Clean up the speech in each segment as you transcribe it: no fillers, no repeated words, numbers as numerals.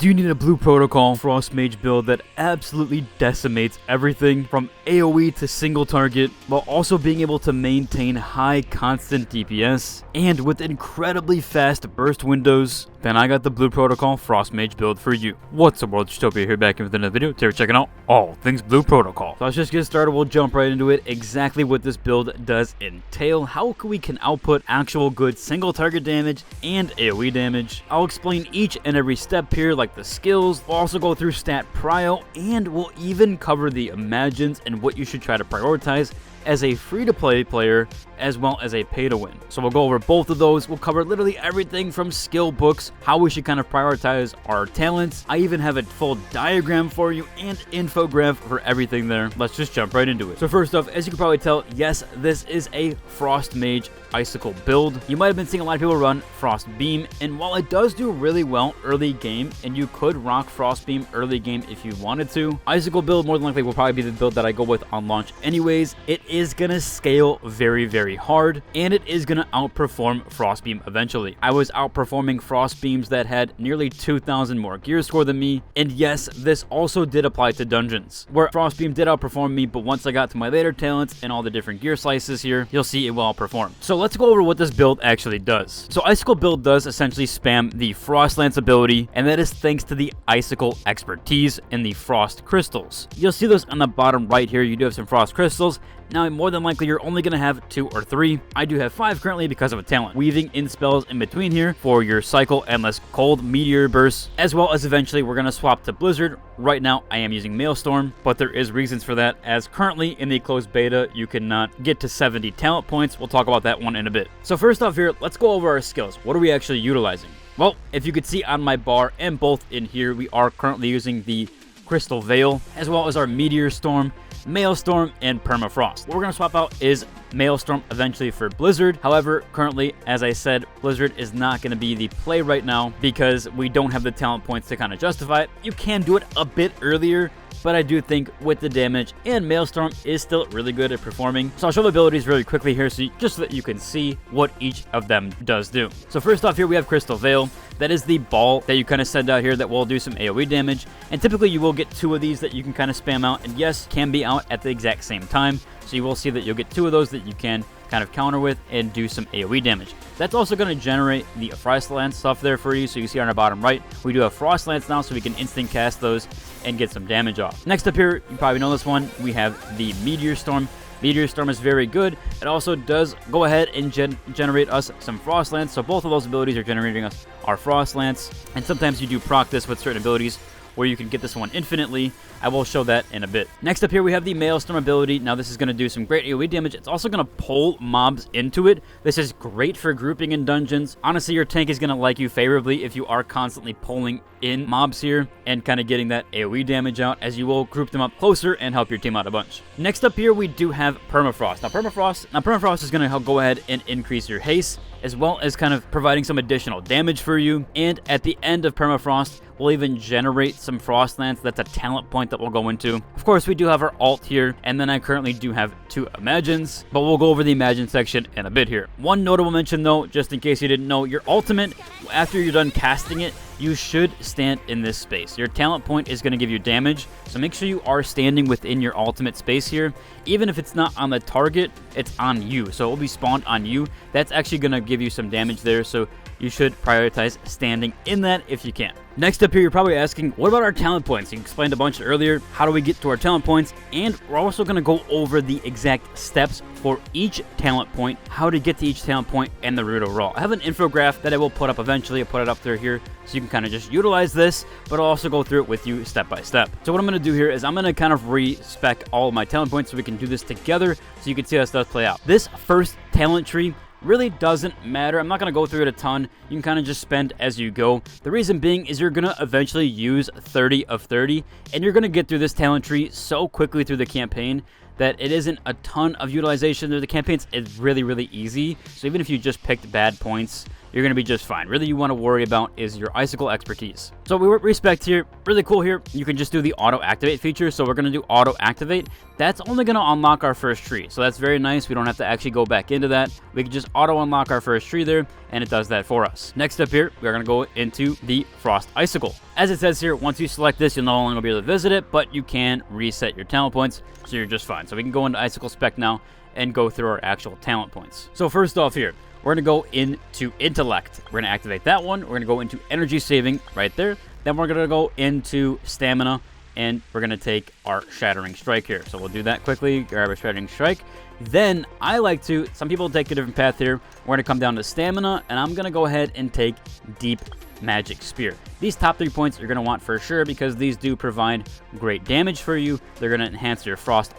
Do you need a blue protocol frost mage build that absolutely decimates everything from AoE to single target while also being able to maintain high constant DPS and with incredibly fast burst windows? Then I got the blue protocol frost mage build for you. What's up, world? Utopia here, back in with another video. Today we're checking out all things blue protocol. So let's just get started. We'll jump right into it. Exactly what this build does entail, how we can output actual good single target damage and AoE damage. I'll explain each and every step here, like the skills. We'll also go through stat prio, and we'll even cover the imagines and what you should try to prioritize as a free-to-play player as well as a pay-to-win. So we'll go over both of those. We'll cover literally everything from skill books, how we should kind of prioritize our talents. I even have a full diagram for you and infograph for everything there. Let's just jump right into it. So first off, as you can probably tell, yes, this is a Frost Mage Icicle build. You might have been seeing a lot of people run Frost Beam, and while it does do really well early game, and you could rock Frost Beam early game if you wanted to, Icicle build more than likely will probably be the build that I go with on launch anyways. It is gonna scale very hard, and it is gonna outperform Frost Beam eventually. I was outperforming Frost Beams that had nearly 2,000 more gear score than me, and yes, this also did apply to dungeons, where Frost Beam did outperform me, but once I got to my later talents and all the different gear slices here, you'll see it will outperform. So let's go over what this build actually does. So Icicle build does essentially spam the Frost Lance ability, and that is thanks to the Icicle expertise in the Frost Crystals. You'll see those on the bottom right here. You do have some Frost Crystals. Now, more than likely, you're only going to have 2 or 3. I do have 5 currently because of a talent. Weaving in spells in between here for your Cycle, Endless, Cold, Meteor Bursts, as well as eventually we're going to swap to Blizzard. Right now, I am using Maelstrom, but there is reasons for that, as currently in the closed beta, you cannot get to 70 talent points. We'll talk about that one in a bit. So first off here, let's go over our skills. What are we actually utilizing? Well, if you could see on my bar and both in here, we are currently using the Crystal Veil, as well as our Meteor Storm, Maelstrom, and Permafrost. What we're going to swap out is Maelstrom eventually for Blizzard. However, currently, as I said, Blizzard is not going to be the play right now because we don't have the talent points to kind of justify it. You can do it a bit earlier, but I do think with the damage, and Maelstrom is still really good at performing. So I'll show the abilities really quickly here just so that you can see what each of them does do. So first off here, we have Crystal Veil. That is the ball that you kind of send out here that will do some AoE damage. And typically you will get 2 of these that you can kind of spam out. And yes, can be out at the exact same time. So you will see that you'll get 2 of those that you can kind of counter with and do some AoE damage. That's also going to generate the Frost Lance stuff there for you. So you see on our bottom right, we do have Frost Lance now, so we can instant cast those and get some damage off. Next up here, you probably know this one, we have the Meteor Storm. Meteor Storm is very good. It also does go ahead and generate us some Frost Lance. So both of those abilities are generating us our Frost Lance. And sometimes you do proc this with certain abilities where you can get this one infinitely. I will show that in a bit. Next up here, we have the Maelstrom ability. Now, this is going to do some great AoE damage. It's also going to pull mobs into it. This is great for grouping in dungeons. Honestly, your tank is going to like you favorably if you are constantly pulling in mobs here and kind of getting that AoE damage out, as you will group them up closer and help your team out a bunch. Next up here, we do have Permafrost. Now, Permafrost is going to help go ahead and increase your haste, as well as kind of providing some additional damage for you. And at the end of Permafrost, we'll even generate some Frost Lance. That's a talent point that we'll go into. Of course, we do have our ult here, and then I currently do have 2 imagines, but we'll go over the imagine section in a bit here. One notable mention though, just in case you didn't know, your ultimate, after you're done casting it, you should stand in this space. Your talent point is going to give you damage, so make sure you are standing within your ultimate space here. Even if it's not on the target, it's on you, so it will be spawned on you. That's actually going to give you some damage there, so you should prioritize standing in that if you can. Next up here, you're probably asking, what about our talent points? You explained a bunch earlier. How do we get to our talent points? And we're also going to go over the exact steps for each talent point, how to get to each talent point, and the route overall. I have an infograph that I will put up eventually. I'll put it up there here so you can kind of just utilize this, but I'll also go through it with you step by step. So what I'm going to do here is I'm going to kind of respec all of my talent points so we can do this together so you can see how stuff play out. This first talent tree really doesn't matter. I'm not going to go through it a ton. You can kind of just spend as you go. The reason being is you're going to eventually use 30 of 30, and you're going to get through this talent tree so quickly through the campaign that it isn't a ton of utilization. The campaigns is really easy. So even if you just picked bad points, you're going to be just fine. Really, you want to worry about is your icicle expertise. So we respect here, really cool here. You can just do the auto activate feature. So we're going to do auto activate. That's only going to unlock our first tree. So that's very nice. We don't have to actually go back into that. We can just auto unlock our first tree there, and it does that for us. Next up here, we're going to go into the Frost Icicle. As it says here, once you select this, you'll no longer be able to visit it, but you can reset your talent points, so you're just fine. So we can go into Icicle Spec now and go through our actual talent points. So first off here, we're going to go into Intellect. We're going to activate that one. We're going to go into Energy Saving right there. Then we're going to go into Stamina, and we're going to take our Shattering Strike here. So we'll do that quickly, grab our Shattering Strike. Then I like to, some people take a different path here. We're going to come down to Stamina, and I'm going to go ahead and take Deep Magic Spear. These top 3 points you're going to want for sure because these do provide great damage for you. They're going to enhance your Frost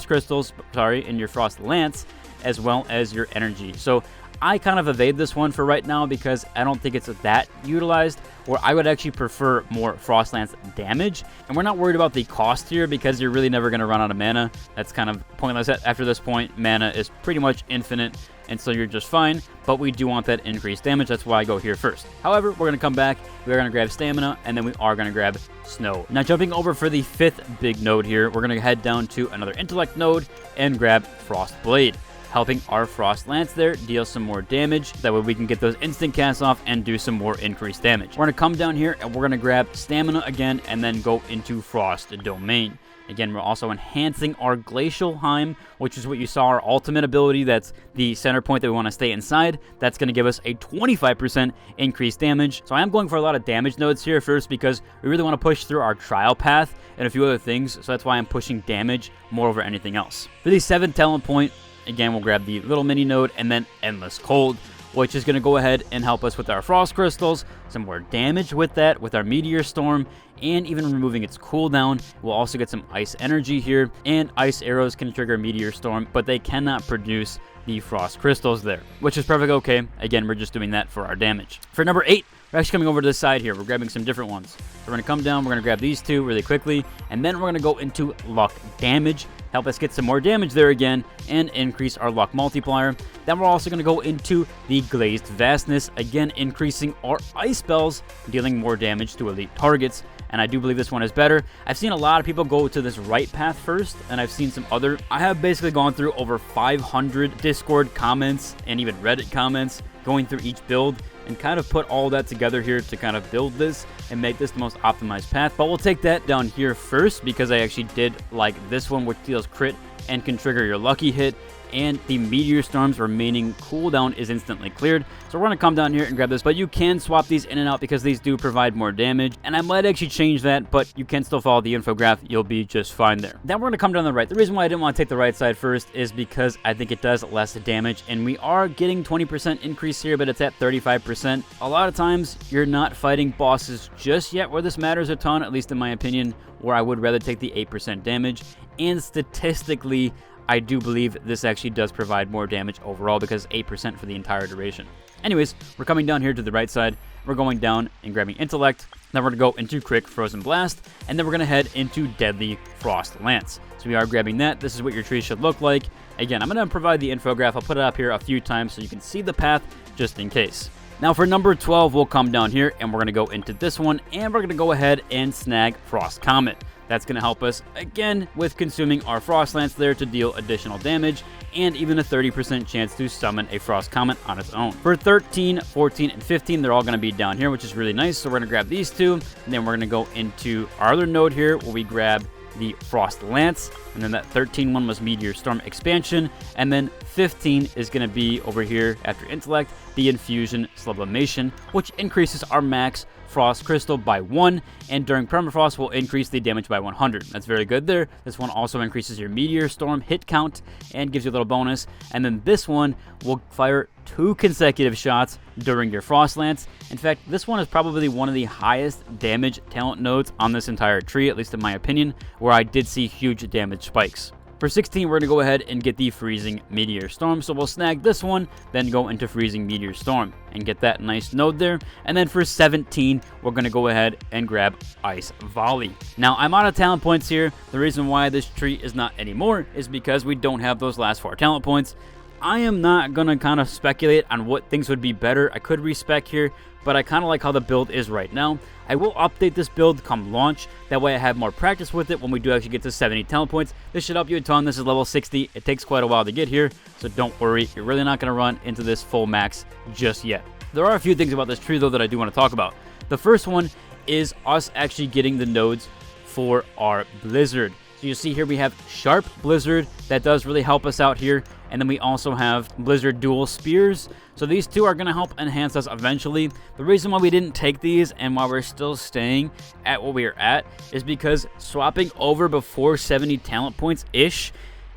Crystals, and your Frost Lance, as well as your energy. So I kind of evade this one for right now because I don't think it's that utilized, or I would actually prefer more Frost Lance damage. And we're not worried about the cost here because you're really never going to run out of mana. That's kind of pointless. After this point, mana is pretty much infinite, and so you're just fine, but we do want that increased damage. That's why I go here first. However, we're going to come back, we're going to grab Stamina, and then we are going to grab Snow. Now jumping over for the 5th big node here, we're going to head down to another Intellect node and grab Frost Blade, helping our Frost Lance there deal some more damage. That way we can get those instant casts off and do some more increased damage. We're going to come down here and we're going to grab Stamina again and then go into Frost Domain. Again, we're also enhancing our Glacial Heim, which is what you saw our ultimate ability. That's the center point that we want to stay inside. That's going to give us a 25% increased damage. So I am going for a lot of damage nodes here first because we really want to push through our trial path and a few other things. So that's why I'm pushing damage more over anything else. For the 7th talent point, again, we'll grab the little mini node and then Endless Cold, which is going to go ahead and help us with our Frost Crystals, some more damage with that, with our Meteor Storm, and even removing its cooldown. We'll also get some Ice Energy here, and Ice Arrows can trigger Meteor Storm, but they cannot produce the Frost Crystals there, which is perfectly okay. Again, we're just doing that for our damage. For number 8, we're actually coming over to this side here. We're grabbing some different ones. So we're going to come down, we're going to grab these two really quickly, and then we're going to go into Luck Damage, help us get some more damage there again, and increase our luck multiplier. Then we're also going to go into the Glazed Vastness, again increasing our ice spells, dealing more damage to elite targets. And I do believe this one is better. I've seen a lot of people go to this right path first, and I've seen some other. I have basically gone through over 500 Discord comments and even Reddit comments going through each build and kind of put all that together here to kind of build this and make this the most optimized path. But we'll take that down here first because I actually did like this one, which deals crit and can trigger your lucky hit, and the Meteor Storm's remaining cooldown is instantly cleared. So we're going to come down here and grab this, but you can swap these in and out because these do provide more damage, and I might actually change that, but you can still follow the infograph. You'll be just fine there. Then we're going to come down the right. The reason why I didn't want to take the right side first is because I think it does less damage, and we are getting 20% increase here, but it's at 35%. A lot of times, you're not fighting bosses just yet where this matters a ton, at least in my opinion, where I would rather take the 8% damage, and statistically, I do believe this actually does provide more damage overall because 8% for the entire duration. Anyways, we're coming down here to the right side. We're going down and grabbing Intellect. Then we're going to go into Crick Frozen Blast, and then we're going to head into Deadly Frost Lance. So we are grabbing that. This is what your tree should look like. Again, I'm going to provide the infograph. I'll put it up here a few times so you can see the path just in case. Now for number 12, we'll come down here and we're going to go into this one, and we're going to go ahead and snag Frost Comet. That's going to help us, again, with consuming our Frost Lance there to deal additional damage, and even a 30% chance to summon a Frost Comet on its own. For 13, 14, and 15, they're all going to be down here, which is really nice. So we're going to grab these two, and then we're going to go into our other node here where we grab the Frost Lance, and then that 13 one was Meteor Storm Expansion, and then 15 is going to be over here after Intellect, the Infusion Sublimation, which increases our max Frost Crystal by 1, and during Permafrost will increase the damage by 100. That's very good there. This one also increases your Meteor Storm hit count and gives you a little bonus, and then this one will fire 2 consecutive shots during your Frost Lance. In fact, this one is probably one of the highest damage talent nodes on this entire tree, at least in my opinion, where I did see huge damage spikes. For 16, we're going to go ahead and get the Freezing Meteor Storm. So we'll snag this one, then go into Freezing Meteor Storm and get that nice node there. And then for 17, we're going to go ahead and grab Ice Volley. Now, I'm out of talent points here. The reason why this tree is not anymore is because we don't have those last 4 talent points. I am not going to kind of speculate on what things would be better. I could respec here, but I kind of like how the build is right now. I will update this build come launch. That way I have more practice with it when we do actually get to 70 talent points. This should help you a ton. This is level 60. It takes quite a while to get here, so don't worry. You're really not going to run into this full max just yet. There are a few things about this tree, though, that I do want to talk about. The first one is us actually getting the nodes for our Blizzard. So you see here we have Sharp Blizzard. That does really help us out here. And then we also have Blizzard Dual Spears. So these two are going to help enhance us eventually. The reason why we didn't take these and why we're still staying at what we are at is because swapping over before 70 talent points-ish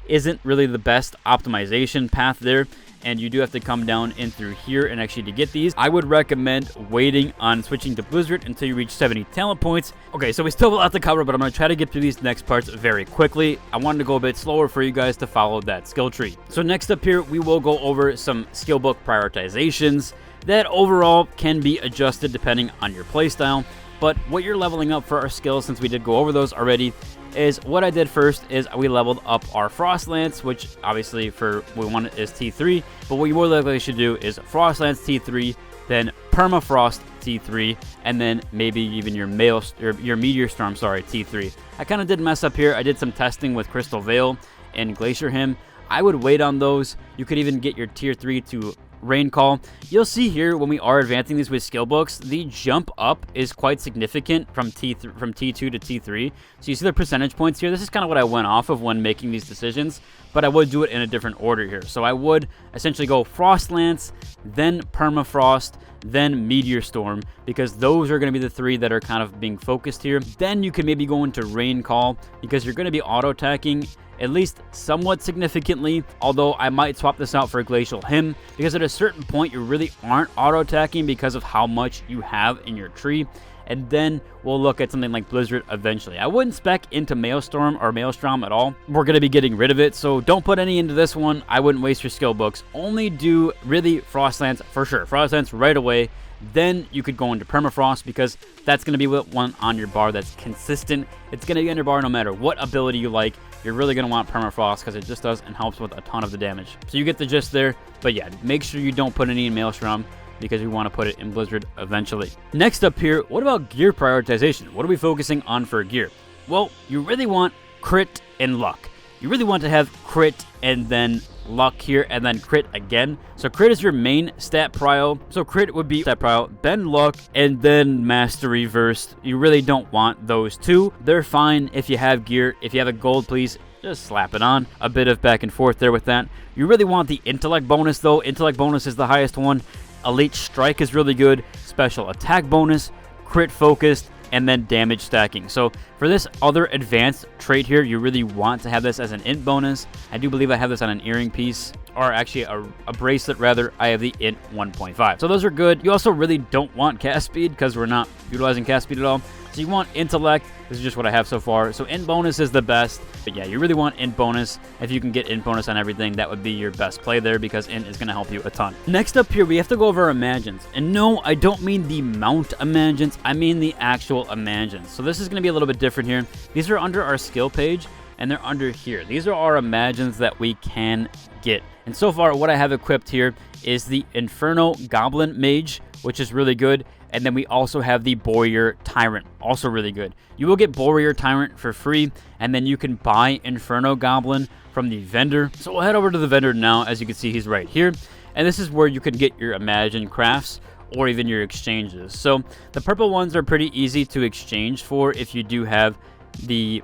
isn't really the best optimization path there. And you do have to come down in through here and actually to get these. I would recommend waiting on switching to Blizzard until you reach 70 talent points. Okay, so we still have a lot to cover, but I'm going to try to get through these next parts very quickly. I wanted to go a bit slower for you guys to follow that skill tree. So next up here, we will go over some skill book prioritizations that overall can be adjusted depending on your playstyle. But what you're leveling up for our skills, since we did go over those already, is what I did first is we leveled up our Frost Lance, which obviously for what we want is T3, but what you more likely should do is Frost Lance T3, then Permafrost T3, and then maybe even your Meteor Storm, sorry, T3. I kind of did mess up here. I did some testing with Crystal Veil and Glacier Hymn. I would wait on those. You could even get your tier 3 to Rain Call. You'll see here when we are advancing these with skill books, the jump up is quite significant from T2 to T3. So you see the percentage points here. This is kind of what I went off of when making these decisions, but I would do it in a different order here. So I would essentially go Frost Lance, then Permafrost, then Meteor Storm, because those are going to be the three that are kind of being focused here. Then you can maybe go into Rain Call, because you're going to be auto-attacking at least somewhat significantly, although I might swap this out for Glacial Hymn, because at a certain point you really aren't auto-attacking because of how much you have in your tree. And then we'll look at something like Blizzard eventually. I wouldn't spec into Maelstrom or Maelstrom at all. We're going to be getting rid of it, so don't put any into this one. I wouldn't waste your skill books. Only do really Frost Lance for sure. Frost Lance right away. Then you could go into Permafrost, because that's going to be one on your bar that's consistent. It's going to be on your bar no matter what ability you like. You're really going to want Permafrost because it just does and helps with a ton of the damage. So you get the gist there. But yeah, make sure you don't put any in Maelstrom, because we want to put it in Blizzard eventually. Next up here, what about gear prioritization? What are we focusing on for gear? Well, you really want crit and luck. You really want to have crit and then luck here, and then crit again. So crit is your main stat prio. So crit would be stat prio, then luck, and then mastery verse. You really don't want those two. They're fine if you have gear. If you have a gold, please just slap it on. A bit of back and forth there with that. You really want the intellect bonus though. Intellect bonus is the highest one. Elite Strike is really good, special attack bonus, crit focused, and then damage stacking. So for this other advanced trait here, you really want to have this as an int bonus. I do believe I have this on an earring piece, or actually a bracelet rather. I have the int 1.5. So those are good. You also really don't want cast speed, because we're not utilizing cast speed at all. So you want intellect. This is just what I have so far. So int bonus is the best. But yeah, you really want int bonus. If you can get int bonus on everything, that would be your best play there, because int is going to help you a ton. Next up here, we have to go over Imagines. And no, I don't mean the mount Imagines. I mean the actual Imagines. So this is going to be a little bit different here. These are under our skill page, and they're under here. These are our Imagines that we can get. And so far, what I have equipped here is the Inferno Goblin Mage, which is really good. And then we also have the Warrior Tyrant, also really good. You will get Warrior Tyrant for free, and then you can buy Inferno Goblin from the vendor. So we'll head over to the vendor now. As you can see, he's right here. And this is where you can get your Imagine crafts or even your exchanges. So the purple ones are pretty easy to exchange for if you do have the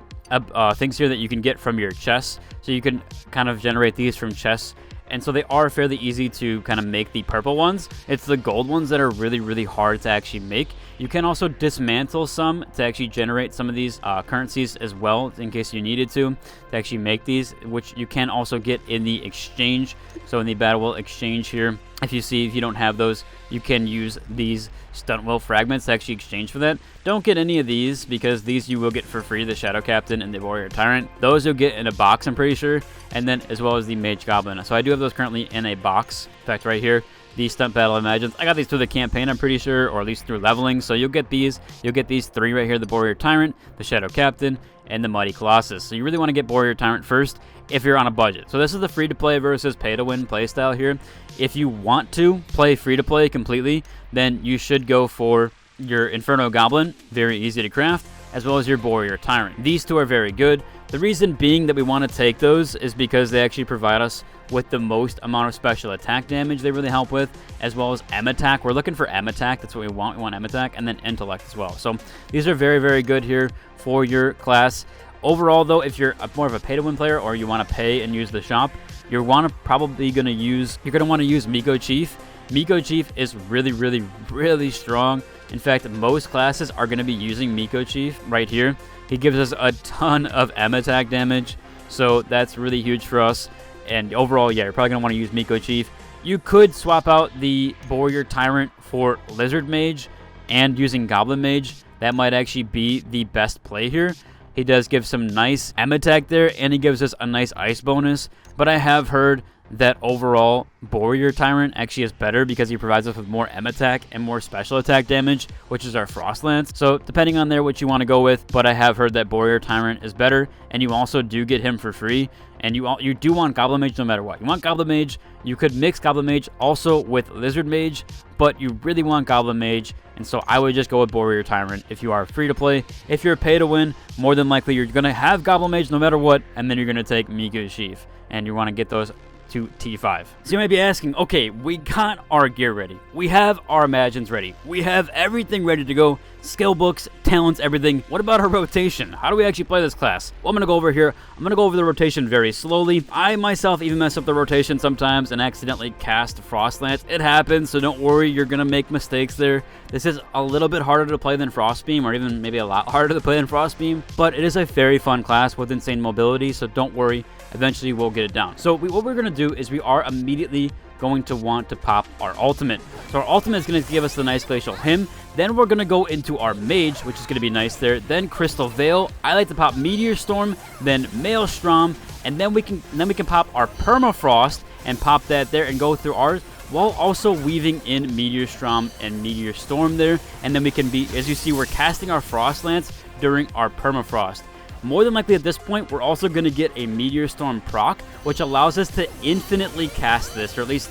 things here that you can get from your chests. So you can kind of generate these from chests. And so they are fairly easy to kind of make the purple ones. It's the gold ones that are really, really hard to actually make. You can also dismantle some to actually generate some of these currencies as well, in case you needed to actually make these, which you can also get in the exchange. So in the Battle Will exchange here, if you don't have those, you can use these Stunt Will fragments to actually exchange for that. Don't get any of these, because these you will get for free, the Shadow Captain and the Warrior Tyrant. Those you'll get in a box, I'm pretty sure, and then as well as the Mage Goblin. So I do have those currently in a box, in fact right here. the Stunt Battle Imagines. I got these through the campaign, I'm pretty sure, or at least through leveling. So you'll get these 3 right here, the Warrior Tyrant, the Shadow Captain, and the Mighty Colossus. So you really want to get Warrior Tyrant first if you're on a budget. So this is the free-to-play versus pay-to-win playstyle here. If you want to play free-to-play completely, then you should go for your Inferno Goblin, very easy to craft, as well as your Warrior Tyrant. These two are very good. The reason being that we want to take those is because they actually provide us with the most amount of special attack damage they really help with, as well as M attack. We're looking for M attack. That's what we want. We want M attack and then intellect as well. So these are very, very good here for your class. Overall, though, if you're more of a pay-to-win player or you want to pay and use the shop, you're going to use Miko Chief. Miko Chief is really, really, really strong. In fact, most classes are going to be using Miko Chief right here. He gives us a ton of M attack damage, so that's really huge for us. And overall, yeah, you're probably going to want to use Miko Chief. You could swap out the Warrior Tyrant for Lizard Mage and using Goblin Mage. That might actually be the best play here. He does give some nice M attack there, and he gives us a nice ice bonus. But I have heard that overall Warrior Tyrant actually is better because he provides us with more M attack and more special attack damage, which is our Frost Lance. So depending on there what you want to go with, but I have heard that Warrior Tyrant is better, and you also do get him for free. And you do want Goblin Mage no matter what. You want Goblin Mage. You could mix Goblin Mage also with Lizard Mage, but you really want Goblin Mage, and so I would just go with Warrior Tyrant if you are free to play. If you're pay to win, more than likely you're going to have Goblin Mage no matter what, and then you're going to take Miko Chief, and you want to get those to T5. So you might be asking, okay, we got our gear ready. We have our Imagines ready. We have everything ready to go. Skill books, talents, everything. What about our rotation? How do we actually play this class? Well, I'm going to go over here. I'm going to go over the rotation very slowly. I myself even mess up the rotation sometimes and accidentally cast Frostlance. It happens, so don't worry. You're going to make mistakes there. This is a little bit harder to play than Frostbeam, or even maybe a lot harder to play than Frostbeam, but it is a very fun class with insane mobility, so don't worry. Eventually, we'll get it down. So what we're going to do is we are immediately going to want to pop our ultimate. So our ultimate is going to give us the nice Glacial Hymn. Then we're going to go into our Mage, which is going to be nice there. Then Crystal Veil. I like to pop Meteor Storm, then Maelstrom, and then we can pop our Permafrost and pop that there and go through ours, while also weaving in Meteor Storm and Meteor Storm there. And then we can be, as you see, we're casting our Frost Lance during our Permafrost. More than likely at this point, we're also going to get a Meteor Storm proc, which allows us to infinitely cast this, or at least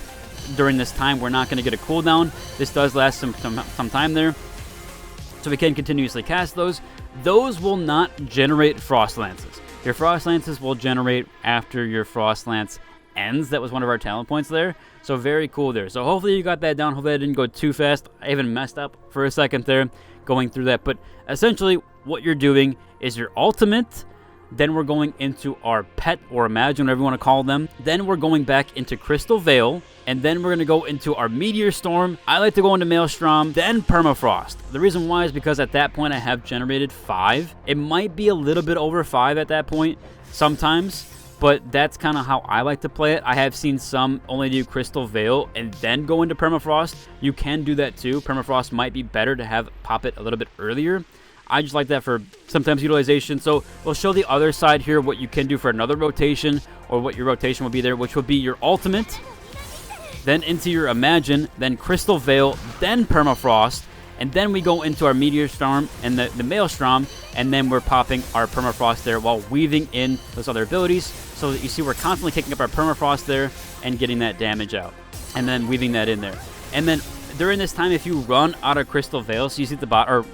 during this time, we're not going to get a cooldown. This does last some time there, so we can continuously cast those. Those will not generate Frost Lances. Your Frost Lances will generate after your Frost Lance ends. That was one of our talent points there, so very cool there. So hopefully you got that down. Hopefully I didn't go too fast. I even messed up for a second there going through that, but essentially what you're doing is your ultimate, then we're going into our pet or Imagine, whatever you want to call them, then we're going back into Crystal Veil, and then we're going to go into our Meteor Storm. I like to go into Maelstrom, then Permafrost. The reason why is because at that point I have generated 5. It might be a little bit over 5 at that point sometimes, but that's kind of how I like to play it. I have seen some only do Crystal Veil and then go into Permafrost. You can do that too. Permafrost might be better to have pop it a little bit earlier. I just like that for sometimes utilization. So we'll show the other side here what you can do for another rotation, or what your rotation will be there, which will be your ultimate, then into your Imagine, then Crystal Veil, then Permafrost, and then we go into our Meteor Storm and the Maelstrom, and then we're popping our Permafrost there while weaving in those other abilities, so that you see we're constantly kicking up our Permafrost there and getting that damage out, and then weaving that in there. And then during this time, if you run out of Crystal Veil, so you see the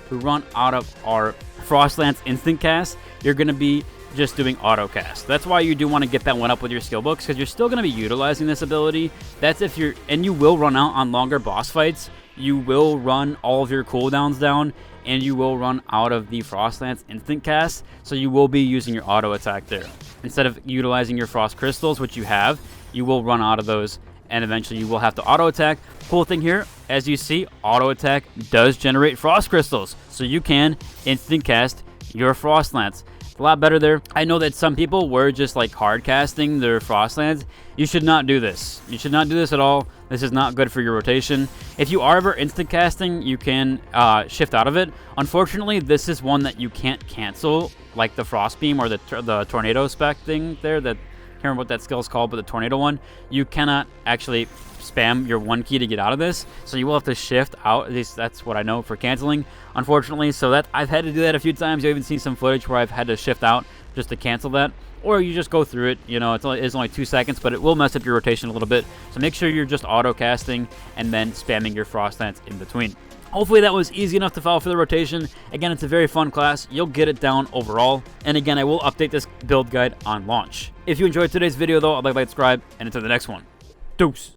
we run out of our Frostlance instant cast, you're going to be just doing auto cast. That's why you do want to get that one up with your skill books, because you're still going to be utilizing this ability. That's if you're, and you will run out on longer boss fights. You will run all of your cooldowns down, and you will run out of the Frostlance instant cast, so you will be using your auto attack there. Instead of utilizing your Frost Crystals, which you have, you will run out of those, and eventually you will have to auto attack. Cool thing here, as you see, auto attack does generate Frost Crystals, so you can instant cast your Frost Lance. A lot better there. I know that some people were just like hard casting their Frost Lance. You should not do this. You should not do this at all. This is not good for your rotation. If you are ever instant casting, you can shift out of it. Unfortunately, this is one that you can't cancel, like the Frost Beam or the Tornado spec thing there. That, I can't remember what that skill is called, but the Tornado one, you cannot actually spam your 1 key to get out of this. So you will have to shift out. At least that's what I know for canceling, unfortunately. So that I've had to do that a few times. You've even seen some footage where I've had to shift out just to cancel that. Or you just go through it. You know, it's only 2 seconds, but it will mess up your rotation a little bit. So make sure you're just auto casting and then spamming your frost lance in between. Hopefully that was easy enough to follow for the rotation. Again, it's a very fun class. You'll get it down overall. And again, I will update this build guide on launch. If you enjoyed today's video though, I'd like to subscribe, and until the next one. Deuce.